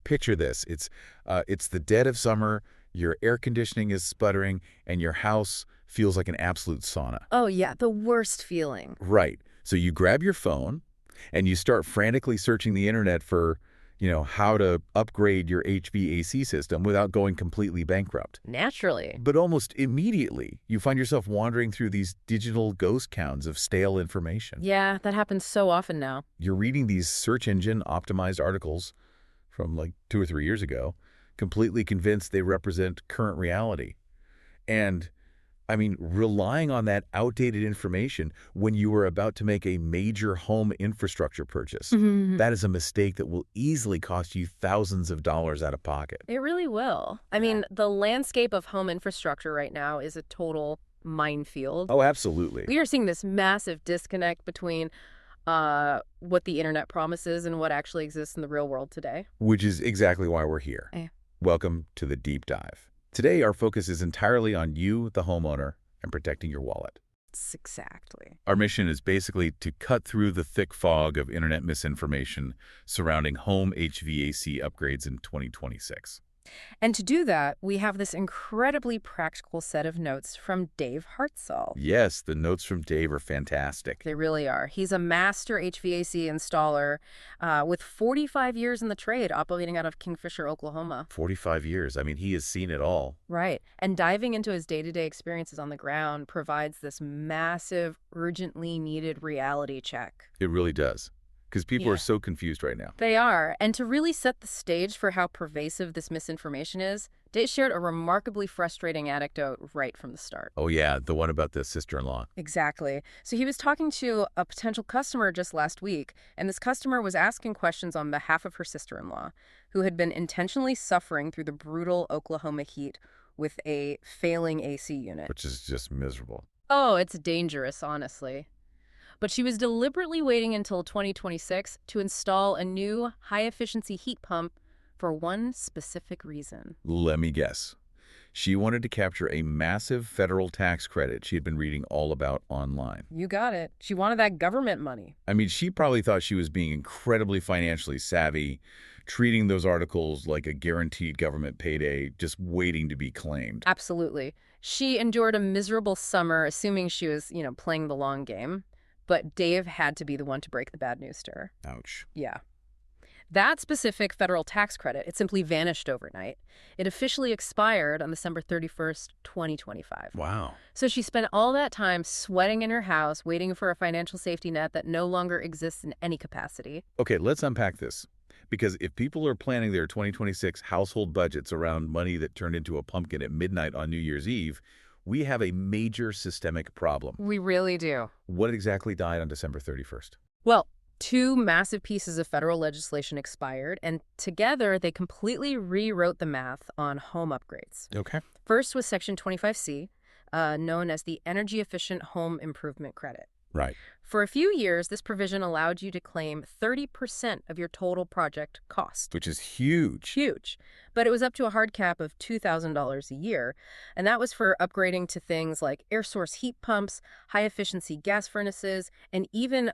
Picture this. It's the dead of summer, your air conditioning is sputtering, and your house feels like an absolute sauna. Oh, yeah, the worst feeling. Right. So you grab your phone, and you start frantically searching the internet for, how to upgrade your HVAC system without going completely bankrupt. Naturally. But almost immediately, you find yourself wandering through these digital ghost towns of stale information. Yeah, that happens so often now. You're reading these search engine optimized articles from like 2 or 3 years ago, completely convinced they represent current reality. And, relying on that outdated information when you were about to make a major home infrastructure purchase, that is a mistake that will easily cost you thousands of dollars out of pocket. It really will. The landscape of home infrastructure right now is a total minefield. Oh, absolutely. We are seeing this massive disconnect between what the internet promises and what actually exists in the real world today. Which is exactly why we're here. Welcome to the Deep Dive. Today, our focus is entirely on you, the homeowner, and protecting your wallet. Exactly. Our mission is basically to cut through the thick fog of internet misinformation surrounding home HVAC upgrades in 2026. And to do that, we have this incredibly practical set of notes from Dave Hartzell. Yes, the notes from Dave are fantastic. They really are. He's a master HVAC installer with 45 years in the trade, operating out of Kingfisher, Oklahoma. 45 years. He has seen it all. Right. And diving into his day-to-day experiences on the ground provides this massive, urgently needed reality check. It really does. Because people are so confused right now. They are. And to really set the stage for how pervasive this misinformation is, Dave shared a remarkably frustrating anecdote right from the start. Oh, yeah, the one about the sister-in-law. Exactly. So he was talking to a potential customer just last week, and this customer was asking questions on behalf of her sister-in-law, who had been intentionally suffering through the brutal Oklahoma heat with a failing AC unit. Which is just miserable. Oh, it's dangerous, honestly. But she was deliberately waiting until 2026 to install a new high-efficiency heat pump for one specific reason. Let me guess. She wanted to capture a massive federal tax credit she had been reading all about online. You got it. She wanted that government money. She probably thought she was being incredibly financially savvy, treating those articles like a guaranteed government payday, just waiting to be claimed. Absolutely. She endured a miserable summer, assuming she was, playing the long game. But Dave had to be the one to break the bad news to her. Ouch. Yeah. That specific federal tax credit, it simply vanished overnight. It officially expired on December 31st, 2025. Wow. So she spent all that time sweating in her house, waiting for a financial safety net that no longer exists in any capacity. Okay, let's unpack this. Because if people are planning their 2026 household budgets around money that turned into a pumpkin at midnight on New Year's Eve, we have a major systemic problem. We really do. What exactly died on December 31st? Well, 2 massive pieces of federal legislation expired, and together they completely rewrote the math on home upgrades. Okay. First was Section 25C, known as the Energy Efficient Home Improvement Credit. Right. For a few years, this provision allowed you to claim 30% of your total project cost. Which is huge. Huge. But it was up to a hard cap of $2,000 a year. And that was for upgrading to things like air source heat pumps, high-efficiency gas furnaces, and even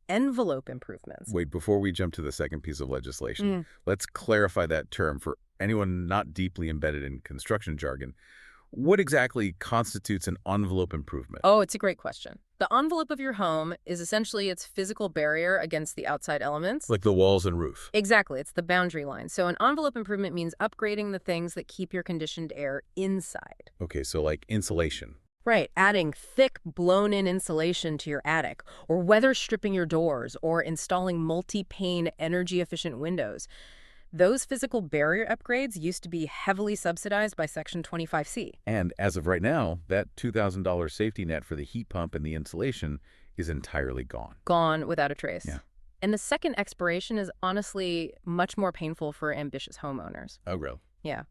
envelope improvements. Wait, before we jump to the second piece of legislation, let's clarify that term for anyone not deeply embedded in construction jargon. What exactly constitutes an envelope improvement? Oh, it's a great question. The envelope of your home is essentially its physical barrier against the outside elements. Like the walls and roof. Exactly. It's the boundary line. So an envelope improvement means upgrading the things that keep your conditioned air inside. Okay, so like insulation. Right. Adding thick, blown-in insulation to your attic, or weather stripping your doors, or installing multi-pane, energy-efficient windows. Those physical barrier upgrades used to be heavily subsidized by Section 25C. And as of right now, that $2,000 safety net for the heat pump and the insulation is entirely gone. Gone without a trace. Yeah. And the second expiration is honestly much more painful for ambitious homeowners. Oh, really? Yeah.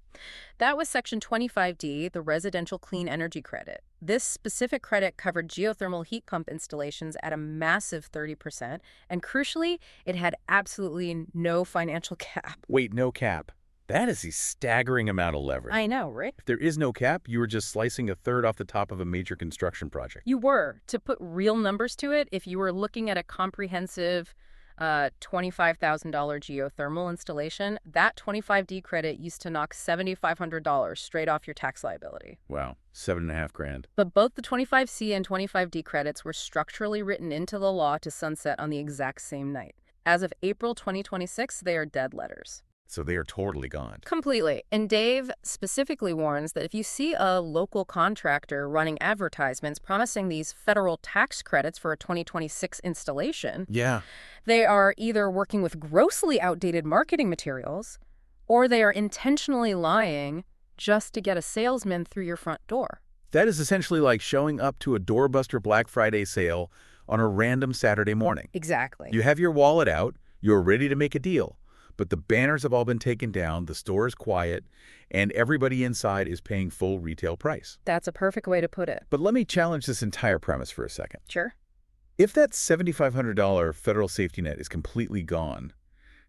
That was Section 25D, the Residential Clean Energy Credit. This specific credit covered geothermal heat pump installations at a massive 30%, and crucially, it had absolutely no financial cap. Wait, no cap. That is a staggering amount of leverage. I know, right? If there is no cap, you were just slicing a third off the top of a major construction project. You were. To put real numbers to it, if you were looking at a comprehensive $25,000 geothermal installation, that 25D credit used to knock $7,500 straight off your tax liability. Wow, 7.5 grand. But both the 25C and 25D credits were structurally written into the law to sunset on the exact same night. As of April 2026, they are dead letters. So they are totally gone. Completely. And Dave specifically warns that if you see a local contractor running advertisements promising these federal tax credits for a 2026 installation, Yeah. they are either working with grossly outdated marketing materials or they are intentionally lying just to get a salesman through your front door. That is essentially like showing up to a doorbuster Black Friday sale on a random Saturday morning. Exactly. You have your wallet out, you're ready to make a deal, but the banners have all been taken down, the store is quiet, and everybody inside is paying full retail price. That's a perfect way to put it. But let me challenge this entire premise for a second. Sure. If that $7,500 federal safety net is completely gone,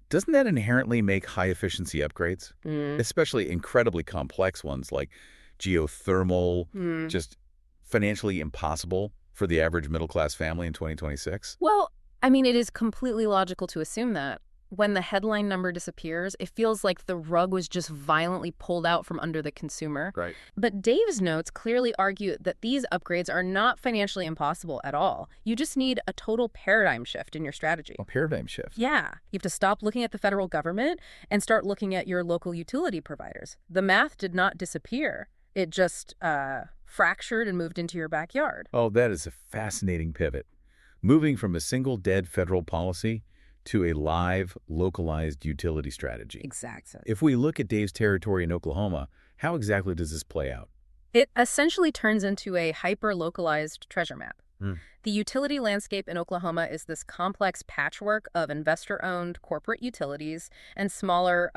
doesn't that inherently make high-efficiency upgrades? Especially incredibly complex ones like geothermal, just financially impossible for the average middle-class family in 2026? Well, I mean, it is completely logical to assume that. When the headline number disappears, it feels like the rug was just violently pulled out from under the consumer. Right. But Dave's notes clearly argue that these upgrades are not financially impossible at all. You just need a total paradigm shift in your strategy. A paradigm shift. Yeah. You have to stop looking at the federal government and start looking at your local utility providers. The math did not disappear. It just fractured and moved into your backyard. Oh, that is a fascinating pivot. Moving from a single dead federal policy to a live, localized utility strategy. Exactly. If we look at Dave's territory in Oklahoma, how exactly does this play out? It essentially turns into a hyper-localized treasure map. Hmm. The utility landscape in Oklahoma is this complex patchwork of investor-owned corporate utilities and smaller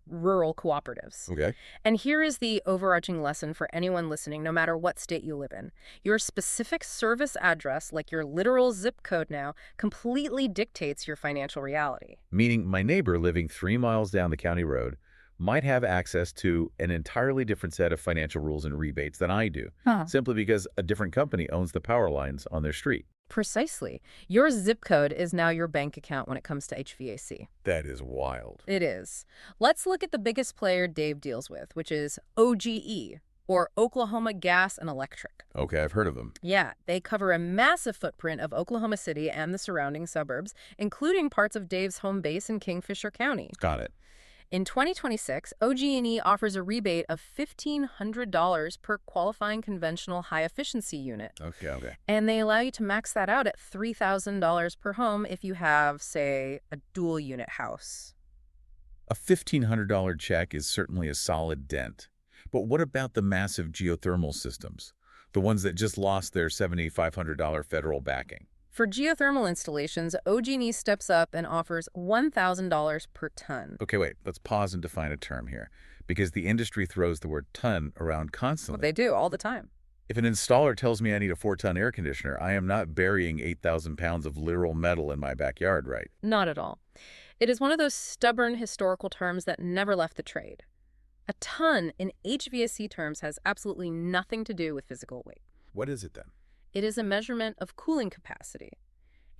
rural cooperatives. Okay. And here is the overarching lesson for anyone listening, no matter what state you live in. Your specific service address, like your literal zip code now, completely dictates your financial reality. Meaning my neighbor living 3 miles down the county road might have access to an entirely different set of financial rules and rebates than I do, simply because a different company owns the power lines on their street. Precisely. Your zip code is now your bank account when it comes to HVAC. That is wild. It is. Let's look at the biggest player Dave deals with, which is OGE, or Oklahoma Gas and Electric. Okay, I've heard of them. Yeah, they cover a massive footprint of Oklahoma City and the surrounding suburbs, including parts of Dave's home base in Kingfisher County. Got it. In 2026, OG&E offers a rebate of $1,500 per qualifying conventional high-efficiency unit. Okay. And they allow you to max that out at $3,000 per home if you have, say, a dual-unit house. A $1,500 check is certainly a solid dent. But what about the massive geothermal systems? The ones that just lost their $7,500 federal backing? For geothermal installations, OG&E steps up and offers $1,000 per ton. Okay, wait. Let's pause and define a term here, because the industry throws the word ton around constantly. Well, they do all the time. If an installer tells me I need a 4-ton air conditioner, I am not burying 8,000 pounds of literal metal in my backyard, right? Not at all. It is one of those stubborn historical terms that never left the trade. A ton in HVAC terms has absolutely nothing to do with physical weight. What is it then? It is a measurement of cooling capacity.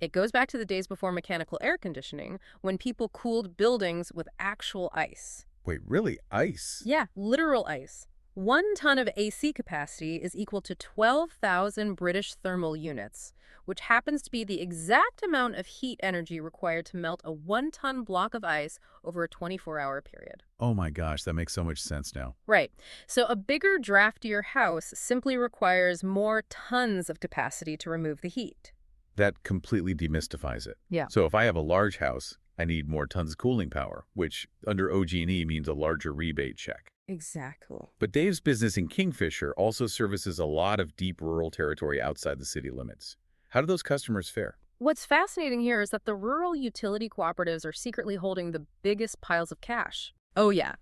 It goes back to the days before mechanical air conditioning, when people cooled buildings with actual ice. Wait, really? Ice? Yeah, literal ice. 1 ton of AC capacity is equal to 12,000 British thermal units, which happens to be the exact amount of heat energy required to melt a 1-ton block of ice over a 24-hour period. Oh my gosh, that makes so much sense now. Right. So a bigger, draftier house simply requires more tons of capacity to remove the heat. That completely demystifies it. Yeah. So if I have a large house, I need more tons of cooling power, which under OG&E means a larger rebate check. Exactly. But Dave's business in Kingfisher also services a lot of deep rural territory outside the city limits. How do those customers fare? What's fascinating here is that the rural utility cooperatives are secretly holding the biggest piles of cash. Oh, yeah.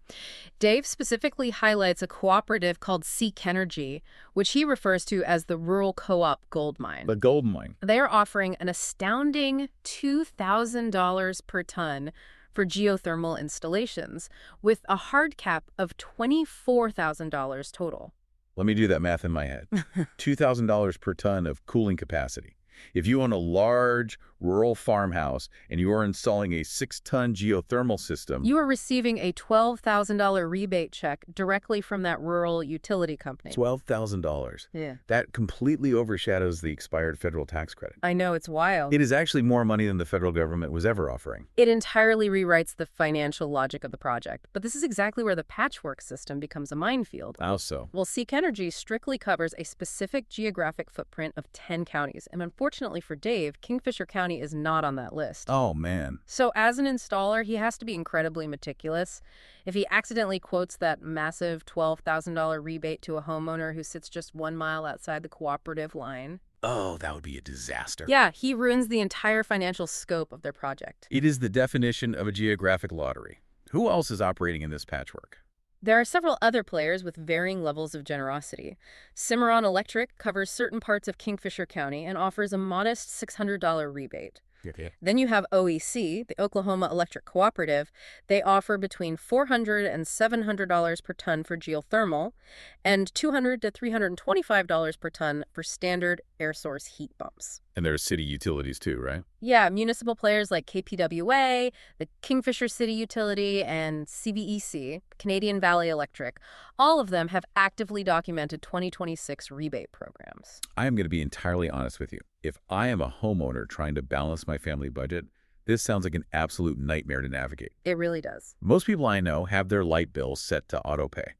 Dave specifically highlights a cooperative called Seek Energy, which he refers to as the Rural Co-op Gold Mine. The gold mine. They are offering an astounding $2,000 per ton for geothermal installations, with a hard cap of $24,000 total. Let me do that math in my head. $2,000 per ton of cooling capacity. If you own a large rural farmhouse and you are installing a 6-ton geothermal system, You are receiving a $12,000 rebate check directly from that rural utility company. $12,000. Yeah. That completely overshadows the expired federal tax credit. I know, it's wild. It is actually more money than the federal government was ever offering. It entirely rewrites the financial logic of the project. But this is exactly where the patchwork system becomes a minefield. How so? Well, Seek Energy strictly covers a specific geographic footprint of 10 counties. And unfortunately for Dave, Kingfisher County is not on that list. Oh, man. So as an installer, he has to be incredibly meticulous. If he accidentally quotes that massive $12,000 rebate to a homeowner who sits just 1 mile outside the cooperative line, Oh, that would be a disaster. yeah, he ruins the entire financial scope of their project. It is the definition of a geographic lottery. Who else is operating in this patchwork? There are several other players with varying levels of generosity. Cimarron Electric covers certain parts of Kingfisher County and offers a modest $600 rebate. Yeah. Then you have OEC, the Oklahoma Electric Cooperative. They offer between $400 and $700 per ton for geothermal and $200 to $325 per ton for standard air source heat pumps. And there's city utilities too, right? Yeah, municipal players like KPWA, the Kingfisher City Utility, and CVEC, Canadian Valley Electric, all of them have actively documented 2026 rebate programs. I am going to be entirely honest with you. If I am a homeowner trying to balance my family budget, this sounds like an absolute nightmare to navigate. It really does. Most people I know have their light bills set to autopay.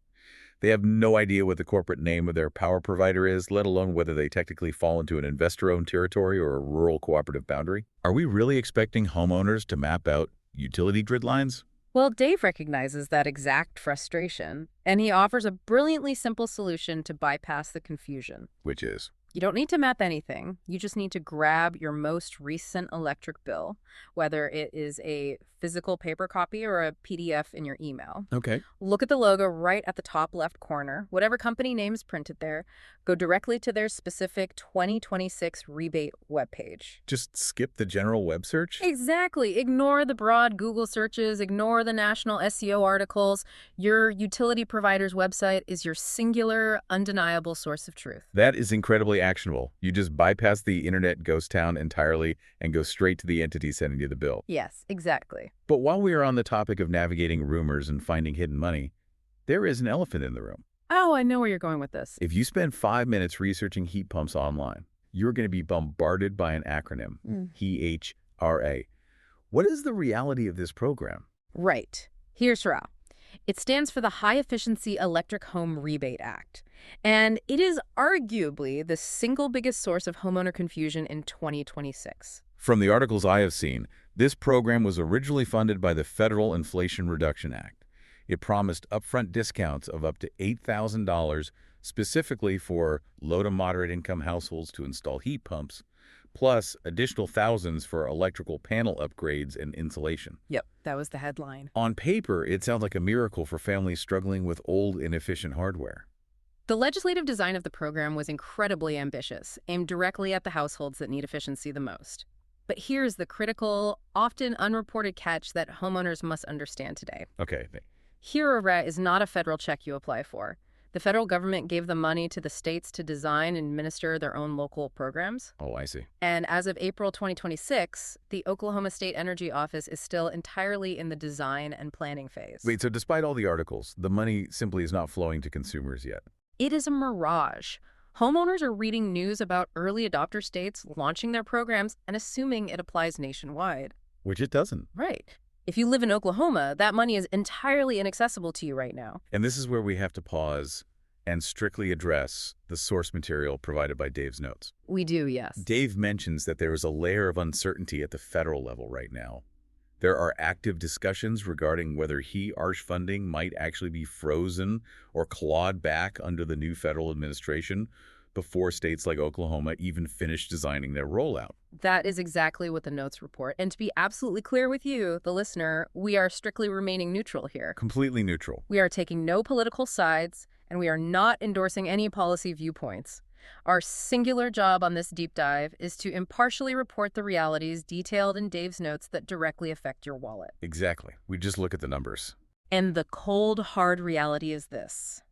They have no idea what the corporate name of their power provider is, let alone whether they technically fall into an investor-owned territory or a rural cooperative boundary. Are we really expecting homeowners to map out utility grid lines? Well, Dave recognizes that exact frustration, and he offers a brilliantly simple solution to bypass the confusion. Which is? You don't need to map anything. You just need to grab your most recent electric bill, whether it is a physical paper copy or a PDF in your email. Okay. Look at the logo right at the top left corner, whatever company name is printed there. Go directly to their specific 2026 rebate webpage. Just skip the general web search? Exactly. Ignore the broad Google searches, ignore the national SEO articles. Your utility provider's website is your singular, undeniable source of truth. That is incredibly actionable. You just bypass the internet ghost town entirely and go straight to the entity sending you the bill. Yes, exactly. But while we are on the topic of navigating rumors and finding hidden money, there is an elephant in the room. Oh, I know where you're going with this. If you spend 5 minutes researching heat pumps online, you're going to be bombarded by an acronym, HRA. What is the reality of this program? Right. Here's how. It stands for the High Efficiency Electric Home Rebate Act, and it is arguably the single biggest source of homeowner confusion in 2026. From the articles I have seen, this program was originally funded by the Federal Inflation Reduction Act. It promised upfront discounts of up to $8,000 specifically for low to moderate income households to install heat pumps, plus additional thousands for electrical panel upgrades and insulation. Yep, that was the headline. On paper, it sounds like a miracle for families struggling with old, inefficient hardware. The legislative design of the program was incredibly ambitious, aimed directly at the households that need efficiency the most. But here's the critical, often unreported catch that homeowners must understand today. Okay. HRA is not a federal check you apply for. The federal government gave the money to the states to design and administer their own local programs. Oh, I see. And as of April 2026, the Oklahoma State Energy Office is still entirely in the design and planning phase. Wait, so despite all the articles, the money simply is not flowing to consumers yet? It is a mirage. Homeowners are reading news about early adopter states launching their programs and assuming it applies nationwide. Which it doesn't. Right. If you live in Oklahoma, that money is entirely inaccessible to you right now. And this is where we have to pause and strictly address the source material provided by Dave's notes. We do, yes. Dave mentions that there is a layer of uncertainty at the federal level right now. There are active discussions regarding whether HRA funding might actually be frozen or clawed back under the new federal administration before states like Oklahoma even finish designing their rollout. That is exactly what the notes report. And to be absolutely clear with you, the listener, we are strictly remaining neutral here. Completely neutral. We are taking no political sides, and we are not endorsing any policy viewpoints. Our singular job on this deep dive is to impartially report the realities detailed in Dave's notes that directly affect your wallet. Exactly. We just look at the numbers. And the cold, hard reality is this.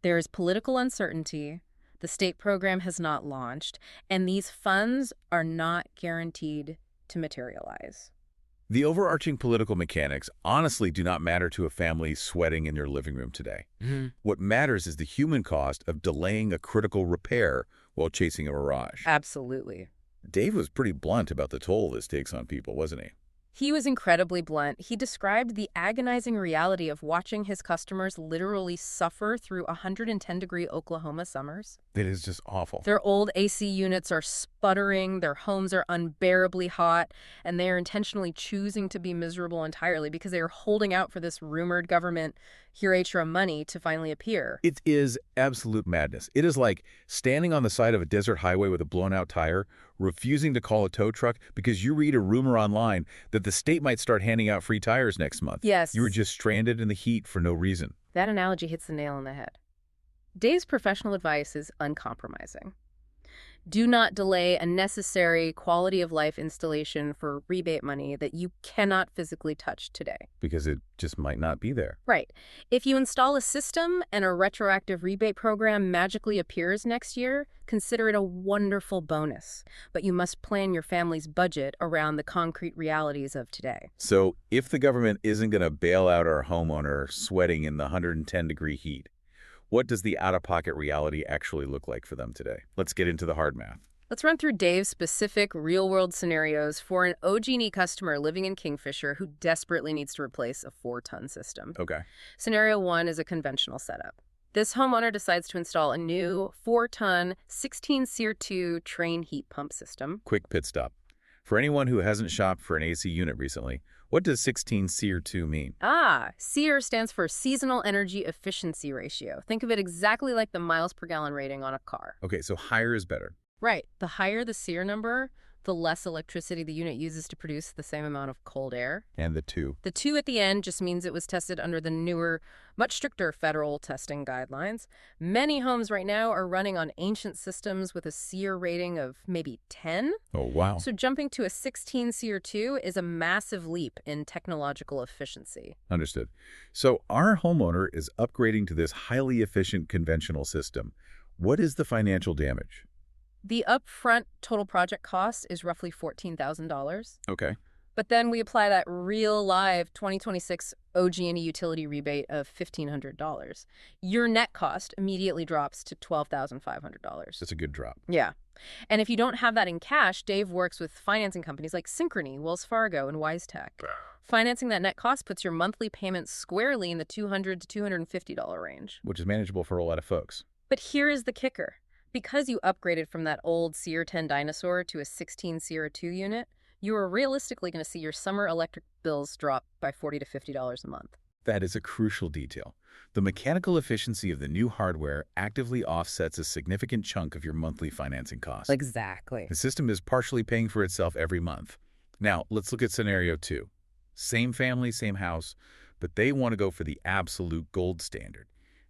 There is political uncertainty, the state program has not launched, and these funds are not guaranteed to materialize. The overarching political mechanics honestly do not matter to a family sweating in your living room today. What matters is the human cost of delaying a critical repair while chasing a mirage. Absolutely. Dave was pretty blunt about the toll this takes on people, wasn't he? He was incredibly blunt. He described the agonizing reality of watching his customers literally suffer through 110-degree Oklahoma summers. It is just awful. Their old AC units are sputtering, their homes are unbearably hot, and they are intentionally choosing to be miserable entirely because they are holding out for this rumored government Hiraitra money to finally appear. It is absolute madness. It is like standing on the side of a desert highway with a blown-out tire, refusing to call a tow truck because you read a rumor online that the state might start handing out free tires next month. Yes. You were just stranded in the heat for no reason. That analogy hits the nail on the head. Dave's professional advice is uncompromising. Do not delay a necessary quality-of-life installation for rebate money that you cannot physically touch today. Because it just might not be there. Right. If you install a system and a retroactive rebate program magically appears next year, consider it a wonderful bonus. But you must plan your family's budget around the concrete realities of today. So if the government isn't going to bail out our homeowner sweating in the 110-degree heat, what does the out-of-pocket reality actually look like for them today? Let's get into the hard math. Let's run through Dave's specific real-world scenarios for an OG&E customer living in Kingfisher who desperately needs to replace a 4-ton system. Okay. Scenario 1 is a conventional setup. This homeowner decides to install a new 4-ton 16 SEER 2 train heat pump system. Quick pit stop. For anyone who hasn't shopped for an AC unit recently, what does 16 SEER 2 mean? SEER stands for Seasonal Energy Efficiency Ratio. Think of it exactly like the miles per gallon rating on a car. Okay, so higher is better. Right. The higher the SEER number, the less electricity the unit uses to produce the same amount of cold air. And the 2. The 2 at the end just means it was tested under the newer, much stricter federal testing guidelines. Many homes right now are running on ancient systems with a SEER rating of maybe 10. Oh, wow. So jumping to a 16 SEER 2 is a massive leap in technological efficiency. Understood. So our homeowner is upgrading to this highly efficient conventional system. What is the financial damage? The upfront total project cost is roughly $14,000. Okay. But then we apply that real live 2026 OG&E utility rebate of $1,500. Your net cost immediately drops to $12,500. That's a good drop. Yeah. And if you don't have that in cash, Dave works with financing companies like Synchrony, Wells Fargo, and WiseTech. Financing that net cost puts your monthly payments squarely in the $200 to $250 range. Which is manageable for a lot of folks. But here is the kicker. Because you upgraded from that old SEER 10 dinosaur to a 16 SEER 2 unit, you are realistically going to see your summer electric bills drop by $40 to $50 a month. That is a crucial detail. The mechanical efficiency of the new hardware actively offsets a significant chunk of your monthly financing costs. Exactly. The system is partially paying for itself every month. Now, let's look at scenario 2. Same family, same house, but they want to go for the absolute gold standard.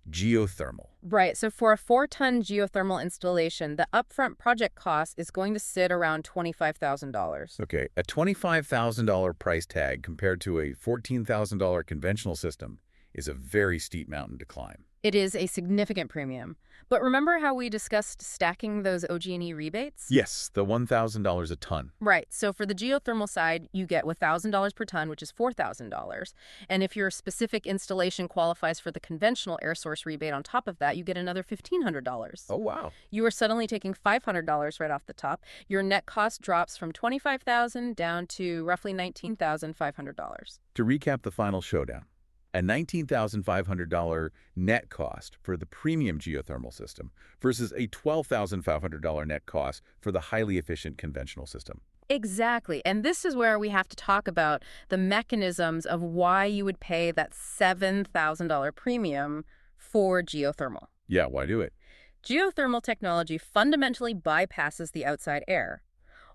Geothermal. Right. So for a 4-ton geothermal installation, the upfront project cost is going to sit around $25,000. Okay, a $25,000 price tag compared to a $14,000 conventional system is a very steep mountain to climb. It is a significant premium. But remember how we discussed stacking those OG&E rebates? Yes, the $1,000 a ton. Right. So for the geothermal side, you get $1,000 per ton, which is $4,000. And if your specific installation qualifies for the conventional air source rebate on top of that, you get another $1,500. Oh, wow. You are suddenly taking $500 right off the top. Your net cost drops from $25,000 down to roughly $19,500. To recap the final showdown, a $19,500 net cost for the premium geothermal system versus a $12,500 net cost for the highly efficient conventional system. Exactly. And this is where we have to talk about the mechanisms of why you would pay that $7,000 premium for geothermal. Yeah, why do it? Geothermal technology fundamentally bypasses the outside air.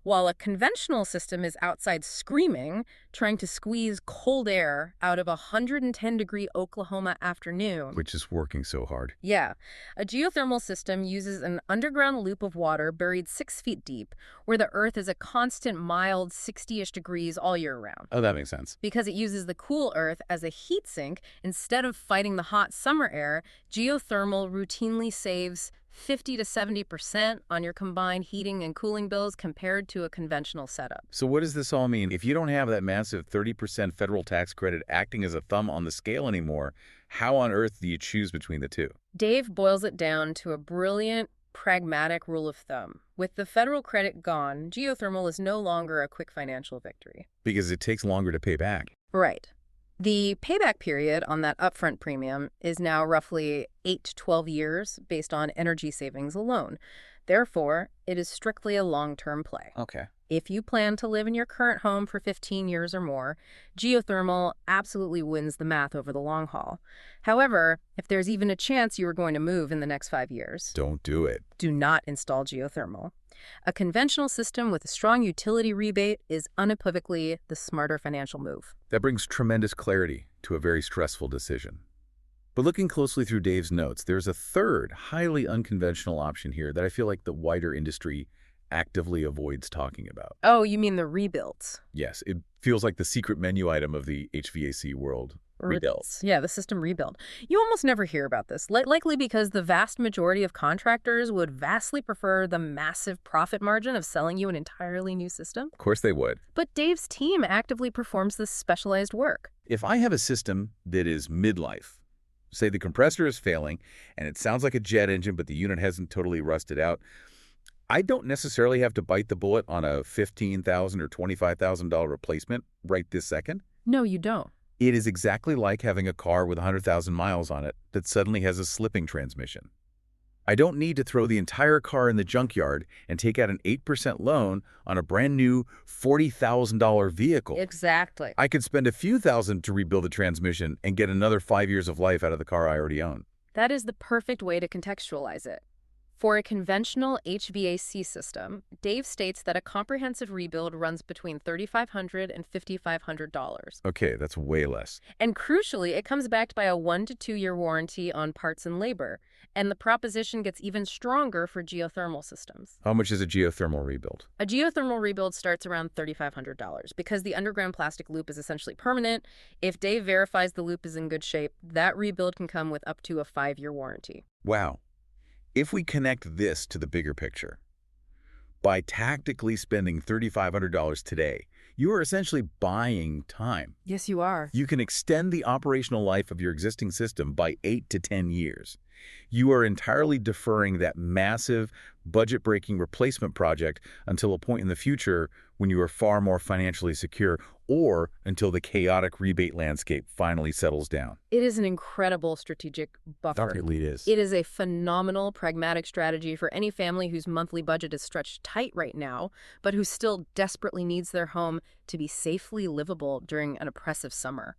While a conventional system is outside screaming, trying to squeeze cold air out of a 110-degree Oklahoma afternoon. Which is working so hard. Yeah. A geothermal system uses an underground loop of water buried 6 feet deep, where the earth is a constant mild 60-ish degrees all year round. Oh, that makes sense. Because it uses the cool earth as a heat sink, instead of fighting the hot summer air, geothermal routinely saves 50 to 70% on your combined heating and cooling bills compared to a conventional setup. So what does this all mean? If you don't have that massive 30% federal tax credit acting as a thumb on the scale anymore, how on earth do you choose between the two? Dave boils it down to a brilliant, pragmatic rule of thumb. With the federal credit gone, geothermal is no longer a quick financial victory. Because it takes longer to pay back. Right. The payback period on that upfront premium is now roughly 8 to 12 years based on energy savings alone. Therefore, it is strictly a long-term play. Okay. If you plan to live in your current home for 15 years or more, geothermal absolutely wins the math over the long haul. However, if there's even a chance you are going to move in the next 5 years, Don't do it. do not install geothermal. A conventional system with a strong utility rebate is unequivocally the smarter financial move. That brings tremendous clarity to a very stressful decision. But looking closely through Dave's notes, there's a third, highly unconventional option here that I feel like the wider industry actively avoids talking about. Oh, you mean the rebuilds? Yes, it feels like the secret menu item of the HVAC world. Rebuilds. Yeah, the system rebuild. You almost never hear about this, likely because the vast majority of contractors would vastly prefer the massive profit margin of selling you an entirely new system. Of course they would. But Dave's team actively performs this specialized work. If I have a system that is midlife, say the compressor is failing, and it sounds like a jet engine, but the unit hasn't totally rusted out, I don't necessarily have to bite the bullet on a $15,000 or $25,000 replacement right this second. No, you don't. It is exactly like having a car with 100,000 miles on it that suddenly has a slipping transmission. I don't need to throw the entire car in the junkyard and take out an 8% loan on a brand new $40,000 vehicle. Exactly. I could spend a few thousand to rebuild the transmission and get another 5 years of life out of the car I already own. That is the perfect way to contextualize it. For a conventional HVAC system, Dave states that a comprehensive rebuild runs between $3,500 and $5,500. Okay, that's way less. And crucially, it comes backed by a 1 to 2 year warranty on parts and labor. And the proposition gets even stronger for geothermal systems. How much is a geothermal rebuild? A geothermal rebuild starts around $3,500 because the underground plastic loop is essentially permanent. If Dave verifies the loop is in good shape, that rebuild can come with up to a 5-year warranty. Wow. If we connect this to the bigger picture, by tactically spending $3,500 today, you are essentially buying time. Yes, you are. You can extend the operational life of your existing system by 8 to 10 years. You are entirely deferring that massive, budget-breaking replacement project until a point in the future when you are far more financially secure, or until the chaotic rebate landscape finally settles down. It is an incredible strategic buffer. It is. It is a phenomenal, pragmatic strategy for any family whose monthly budget is stretched tight right now, but who still desperately needs their home to be safely livable during an oppressive summer.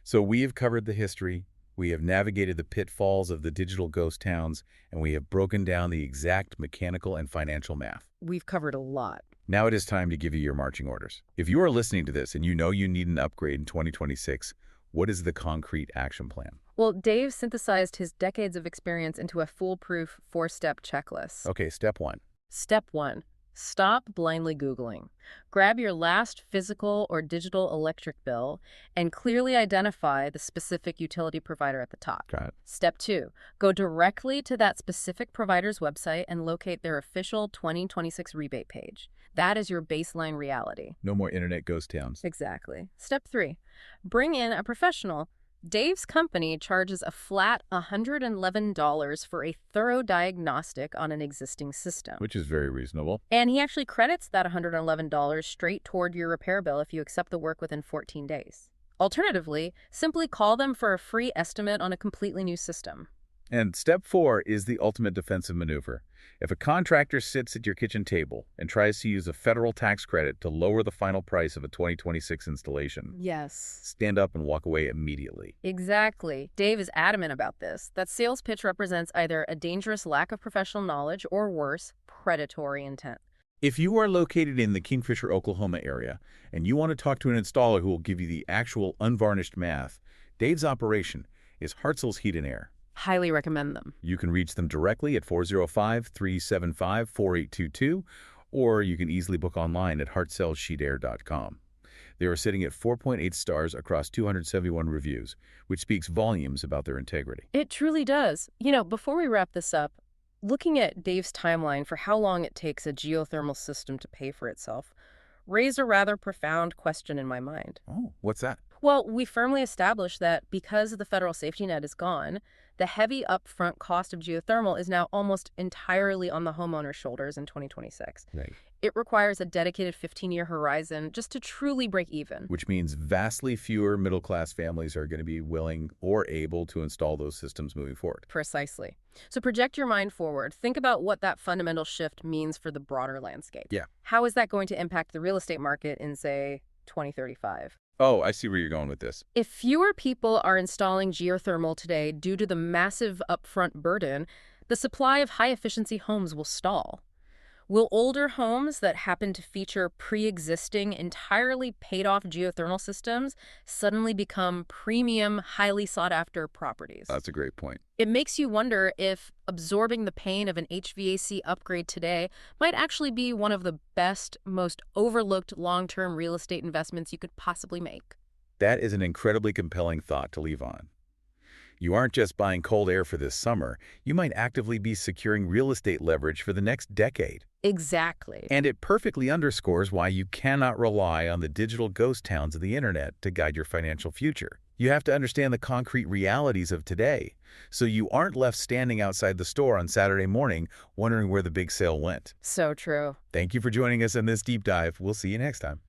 So we have covered the history, we have navigated the pitfalls of the digital ghost towns, and we have broken down the exact mechanical and financial math. We've covered a lot. Now it is time to give you your marching orders. If you are listening to this and you know you need an upgrade in 2026, what is the concrete action plan? Well, Dave synthesized his decades of experience into a foolproof 4-step checklist. Okay, step 1. Step 1. Stop blindly Googling. Grab your last physical or digital electric bill and clearly identify the specific utility provider at the top. Got it. Step 2. Go directly to that specific provider's website and locate their official 2026 rebate page. That is your baseline reality. No more internet ghost towns. Exactly. Step 3. Bring in a professional. Dave's company charges a flat $111 for a thorough diagnostic on an existing system. Which is very reasonable. And he actually credits that $111 straight toward your repair bill if you accept the work within 14 days. Alternatively, simply call them for a free estimate on a completely new system. And step 4 is the ultimate defensive maneuver. If a contractor sits at your kitchen table and tries to use a federal tax credit to lower the final price of a 2026 installation, Yes. stand up and walk away immediately. Exactly. Dave is adamant about this. That sales pitch represents either a dangerous lack of professional knowledge or worse, predatory intent. If you are located in the Kingfisher, Oklahoma area and you want to talk to an installer who will give you the actual unvarnished math, Dave's operation is Hartzell's Heat and Air. Highly recommend them. You can reach them directly at 405-375-4822, or you can easily book online at hartzellsheetair.com. They are sitting at 4.8 stars across 271 reviews, which speaks volumes about their integrity. It truly does. Before we wrap this up, Looking at Dave's timeline for how long it takes a geothermal system to pay for itself raised a rather profound question in my mind. Oh, what's that? Well, we firmly established that because the federal safety net is gone, the heavy upfront cost of geothermal is now almost entirely on the homeowner's shoulders in 2026. Right. It requires a dedicated 15-year horizon just to truly break even. Which means vastly fewer middle-class families are going to be willing or able to install those systems moving forward. Precisely. So project your mind forward. Think about what that fundamental shift means for the broader landscape. Yeah. How is that going to impact the real estate market in, say, 2035? Oh, I see where you're going with this. If fewer people are installing geothermal today due to the massive upfront burden, the supply of high-efficiency homes will stall. Will older homes that happen to feature pre-existing, entirely paid-off geothermal systems suddenly become premium, highly sought-after properties? That's a great point. It makes you wonder if absorbing the pain of an HVAC upgrade today might actually be one of the best, most overlooked long-term real estate investments you could possibly make. That is an incredibly compelling thought to leave on. You aren't just buying cold air for this summer, you might actively be securing real estate leverage for the next decade. Exactly. And it perfectly underscores why you cannot rely on the digital ghost towns of the internet to guide your financial future. You have to understand the concrete realities of today, so you aren't left standing outside the store on Saturday morning wondering where the big sale went. So true. Thank you for joining us in this deep dive. We'll see you next time.